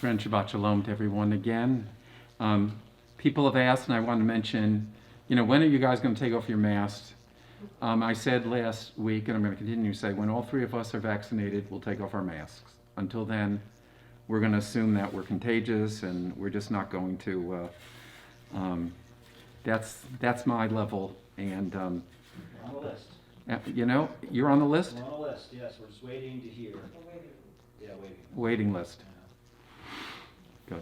Friend, Shabbat Shalom to everyone again. People have asked, and I want to mention, when are you guys going to take off your masks? I said last week, and I'm going to continue to say, when all three of us are vaccinated, we'll take off our masks. Until then, we're going to assume that we're contagious, and we're just not going to. That's my level, and On the list. you're on the list. We're on the list. Yes, we're just waiting to hear. Yeah, waiting. Waiting list. Good.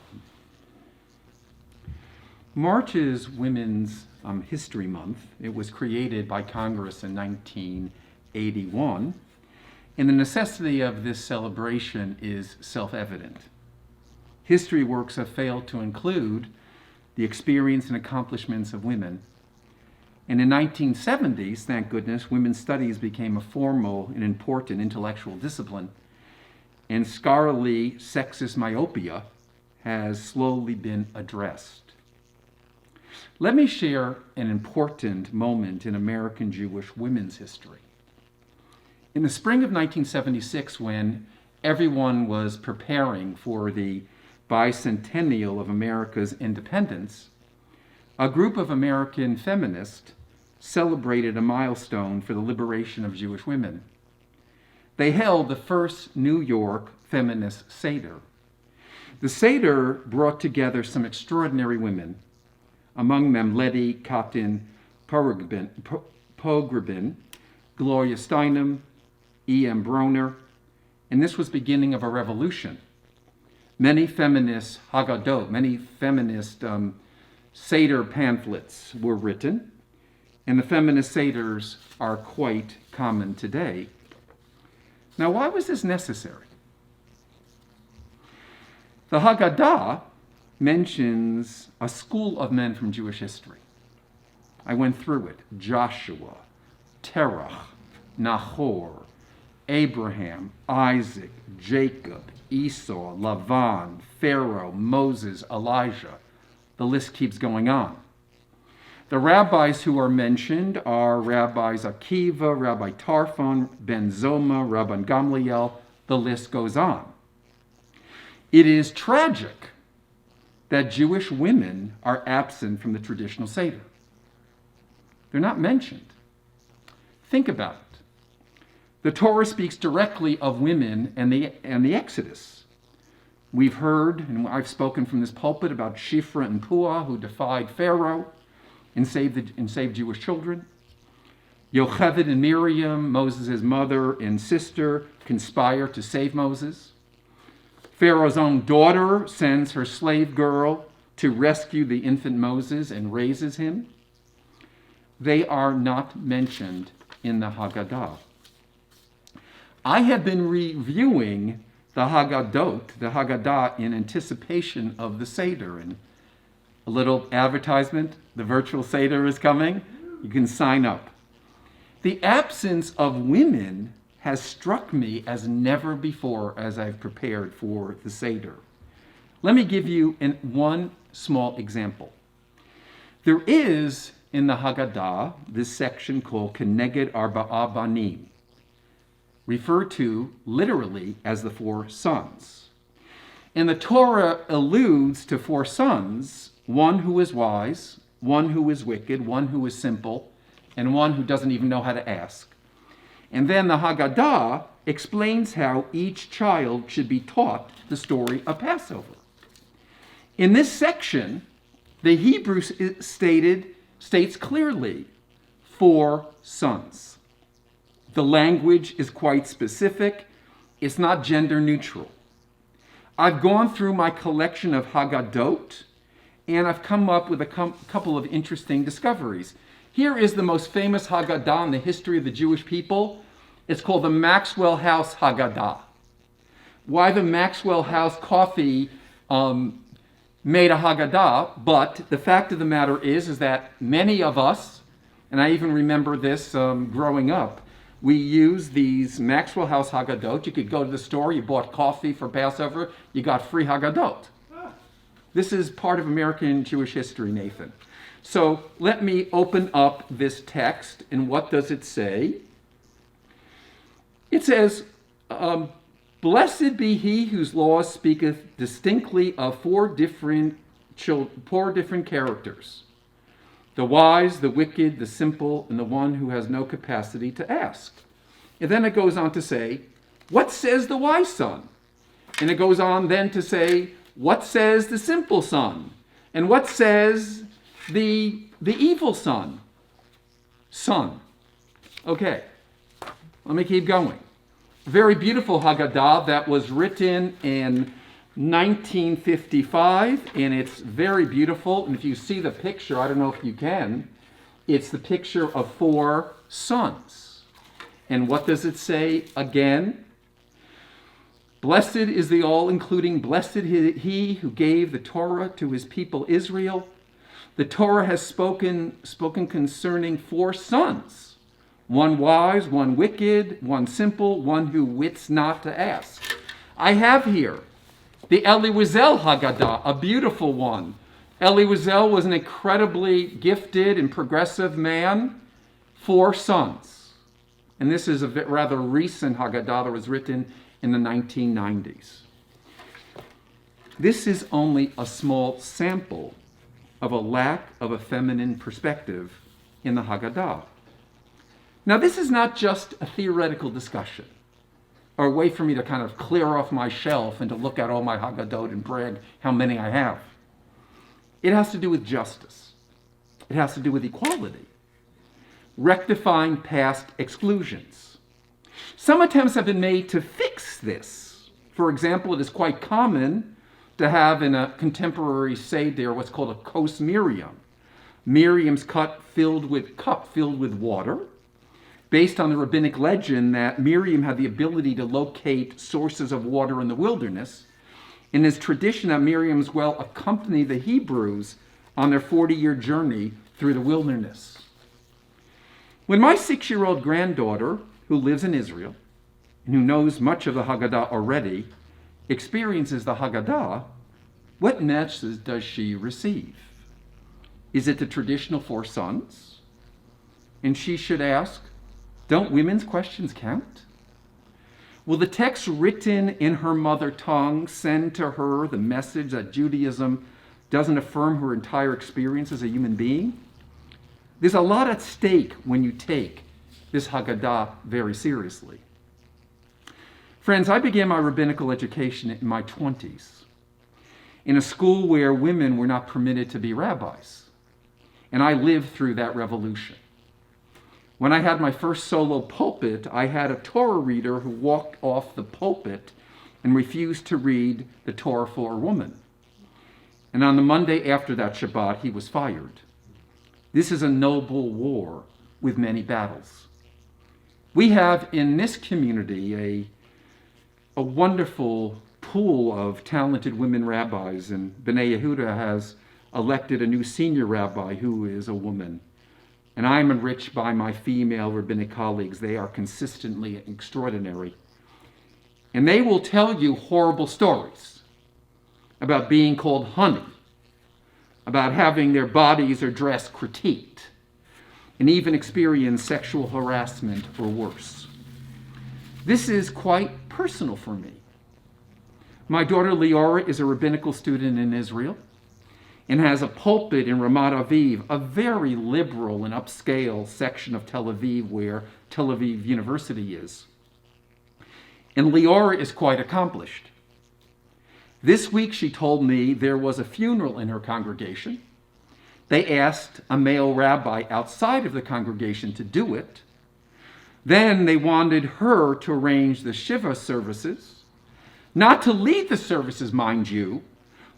March is Women's History Month. It was created by Congress in 1981, and the necessity of this celebration is self-evident. History works have failed to include the experience and accomplishments of women. And in the 1970s, thank goodness, women's studies became a formal and important intellectual discipline, and scholarly sexist myopia has slowly been addressed. Let me share an important moment in American Jewish women's history. In the spring of 1976, when everyone was preparing for the bicentennial of America's independence, a group of American feminists celebrated a milestone for the liberation of Jewish women. They held the first New York feminist Seder. The Seder brought together some extraordinary women, among them Letty Cotton Pogrebin, Gloria Steinem, E.M. Broner, and this was the beginning of a revolution. Many feminist Haggadot, many feminist Seder pamphlets were written, and the feminist Seders are quite common today. Now, why was this necessary? The Haggadah mentions a school of men from Jewish history. I went through it. Joshua, Terach, Nahor, Abraham, Isaac, Jacob, Esau, Lavan, Pharaoh, Moses, Elijah. The list keeps going on. The rabbis who are mentioned are Rabbis Akiva, Rabbi Tarfon, Ben Zoma, Rabban Gamliel. The list goes on. It is tragic that Jewish women are absent from the traditional Seder. They're not mentioned. Think about it. The Torah speaks directly of women and the Exodus. We've heard, and I've spoken from this pulpit, about Shifra and Puah, who defied Pharaoh and saved Jewish children. Yocheved and Miriam, Moses' mother and sister, conspire to save Moses. Pharaoh's own daughter sends her slave girl to rescue the infant Moses and raises him. They are not mentioned in the Haggadah. I have been reviewing the Haggadah in anticipation of the Seder. And a little advertisement, the virtual Seder is coming. You can sign up. The absence of women has struck me as never before as I've prepared for the Seder. Let me give you one small example. There is in the Haggadah this section called Keneged Arba'a Banim, referred to literally as the four sons. And the Torah alludes to four sons, one who is wise, one who is wicked, one who is simple, and one who doesn't even know how to ask. And then the Haggadah explains how each child should be taught the story of Passover. In this section, the Hebrew states clearly four sons. The language is quite specific. It's not gender neutral. I've gone through my collection of Haggadot, and I've come up with a couple of interesting discoveries. Here is the most famous Haggadah in the history of the Jewish people. It's called the Maxwell House Haggadah. Why the Maxwell House coffee made a Haggadah, but the fact of the matter is that many of us, and I even remember this growing up, we use these Maxwell House Haggadot. You could go to the store, you bought coffee for Passover, you got free Haggadot. This is part of American Jewish history, Nathan. So let me open up this text, and what does it say? It says, Blessed be he whose law speaketh distinctly of four different characters: the wise, the wicked, the simple, and the one who has no capacity to ask. And then it goes on to say, what says the wise son? And it goes on then to say, what says the simple son? And what says the evil son? Son. Okay, let me keep going. Very beautiful Haggadah that was written in 1955, and it's very beautiful. And if you see the picture, I don't know if you can, it's the picture of four sons. And what does it say again? Blessed is the all-including, blessed he who gave the Torah to his people Israel. The Torah has spoken concerning four sons. One wise, one wicked, one simple, one who wits not to ask. I have here the Elie Wiesel Haggadah, a beautiful one. Elie Wiesel was an incredibly gifted and progressive man, four sons. And this is a rather recent Haggadah that was written in the 1990s. This is only a small sample of a lack of a feminine perspective in the Haggadah. Now, this is not just a theoretical discussion or a way for me to kind of clear off my shelf and to look at all my Haggadot and brag how many I have. It has to do with justice. It has to do with equality, rectifying past exclusions. Some attempts have been made to fix this. For example, it is quite common to have in a contemporary Seder what's called a kos Miriam. Miriam's cup filled with water, based on the rabbinic legend that Miriam had the ability to locate sources of water in the wilderness. In his tradition that Miriam's well accompanied the Hebrews on their 40-year journey through the wilderness. When my 6-year-old granddaughter, who lives in Israel and who knows much of the Haggadah already, experiences the Haggadah, what message does she receive? Is it the traditional four sons? And she should ask, don't women's questions count? Will the text written in her mother tongue send to her the message that Judaism doesn't affirm her entire experience as a human being? There's a lot at stake when you take this Haggadah very seriously. Friends, I began my rabbinical education in my 20s in a school where women were not permitted to be rabbis. And I lived through that revolution. When I had my first solo pulpit, I had a Torah reader who walked off the pulpit and refused to read the Torah for a woman. And on the Monday after that Shabbat, he was fired. This is a noble war with many battles. We have in this community a wonderful pool of talented women rabbis, and B'nai Yehuda has elected a new senior rabbi who is a woman. And I'm enriched by my female rabbinic colleagues. They are consistently extraordinary. And they will tell you horrible stories about being called honey, about having their bodies or dress critiqued, and even experience sexual harassment or worse. This is quite personal for me. My daughter Leora is a rabbinical student in Israel and has a pulpit in Ramat Aviv, a very liberal and upscale section of Tel Aviv where Tel Aviv University is. And Leora is quite accomplished. This week she told me there was a funeral in her congregation. They asked a male rabbi outside of the congregation to do it. Then they wanted her to arrange the Shiva services, not to lead the services, mind you,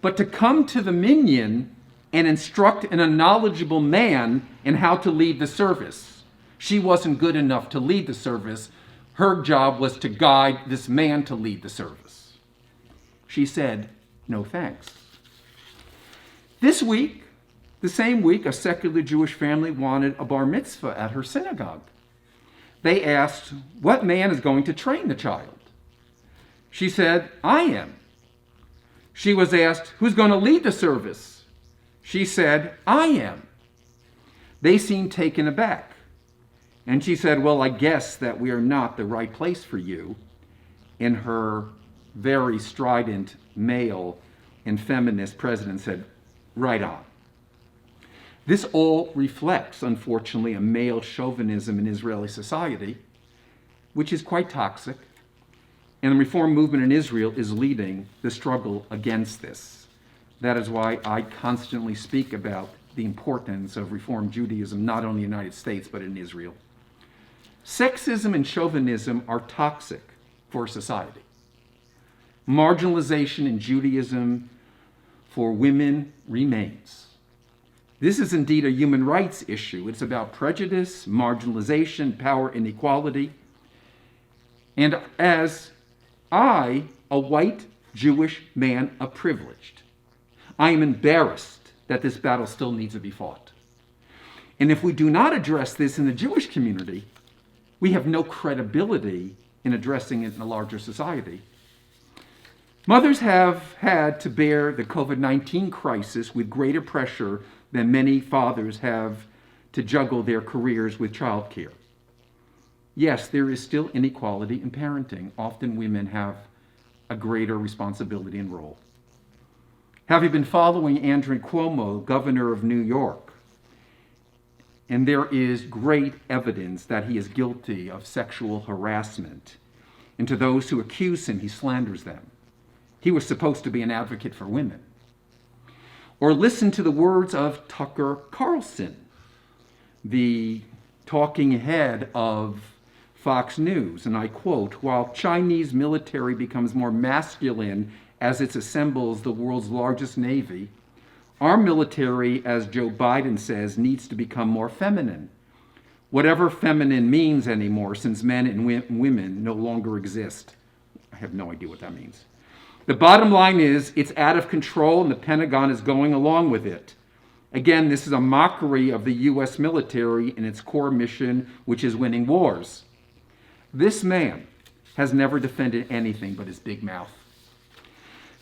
but to come to the minyan and instruct a knowledgeable man in how to lead the service. She wasn't good enough to lead the service. Her job was to guide this man to lead the service. She said, no thanks. This week, the same week, a secular Jewish family wanted a bar mitzvah at her synagogue. They asked, what man is going to train the child? She said, I am. She was asked, who's going to lead the service? She said, I am. They seemed taken aback. And she said, well, I guess that we are not the right place for you. and her very strident male and feminist president said, right on. This all reflects, unfortunately, a male chauvinism in Israeli society, which is quite toxic, and the reform movement in Israel is leading the struggle against this. That is why I constantly speak about the importance of Reform Judaism, not only in the United States, but in Israel. Sexism and chauvinism are toxic for society. Marginalization in Judaism for women remains. This is indeed a human rights issue. It's about prejudice, marginalization, power inequality. And as I, a white Jewish man of privilege, I am embarrassed that this battle still needs to be fought. And if we do not address this in the Jewish community, we have no credibility in addressing it in a larger society. Mothers have had to bear the COVID-19 crisis with greater pressure than many fathers have to juggle their careers with childcare. Yes, there is still inequality in parenting. Often women have a greater responsibility and role. Have you been following Andrew Cuomo, governor of New York? And there is great evidence that he is guilty of sexual harassment. And to those who accuse him, he slanders them. He was supposed to be an advocate for women. Or listen to the words of Tucker Carlson, the talking head of Fox News, and I quote, "While Chinese military becomes more masculine as it assembles the world's largest navy, our military, as Joe Biden says, needs to become more feminine. Whatever feminine means anymore, since men and women no longer exist." I have no idea what that means. The bottom line is, it's out of control and the Pentagon is going along with it. Again, this is a mockery of the US military and its core mission, which is winning wars. This man has never defended anything but his big mouth.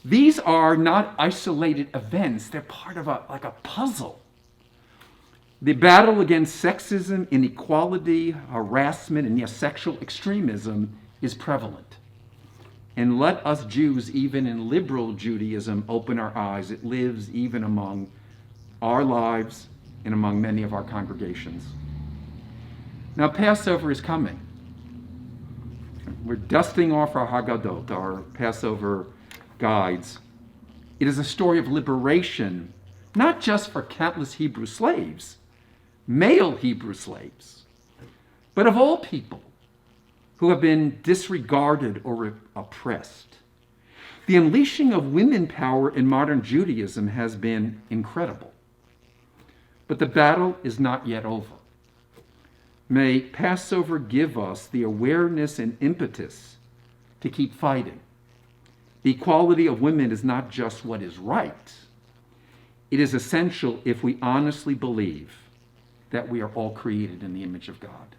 These are not isolated events. They're part of a puzzle. The battle against sexism, inequality, harassment, and yes, sexual extremism is prevalent. And let us Jews, even in liberal Judaism, open our eyes. It lives even among our lives and among many of our congregations. Now, Passover is coming. We're dusting off our Haggadot, our Passover guides. It is a story of liberation, not just for countless Hebrew slaves, male Hebrew slaves, but of all people who have been disregarded or oppressed. The unleashing of women power in modern Judaism has been incredible. But the battle is not yet over. May Passover give us the awareness and impetus to keep fighting. The equality of women is not just what is right. It is essential if we honestly believe that we are all created in the image of God.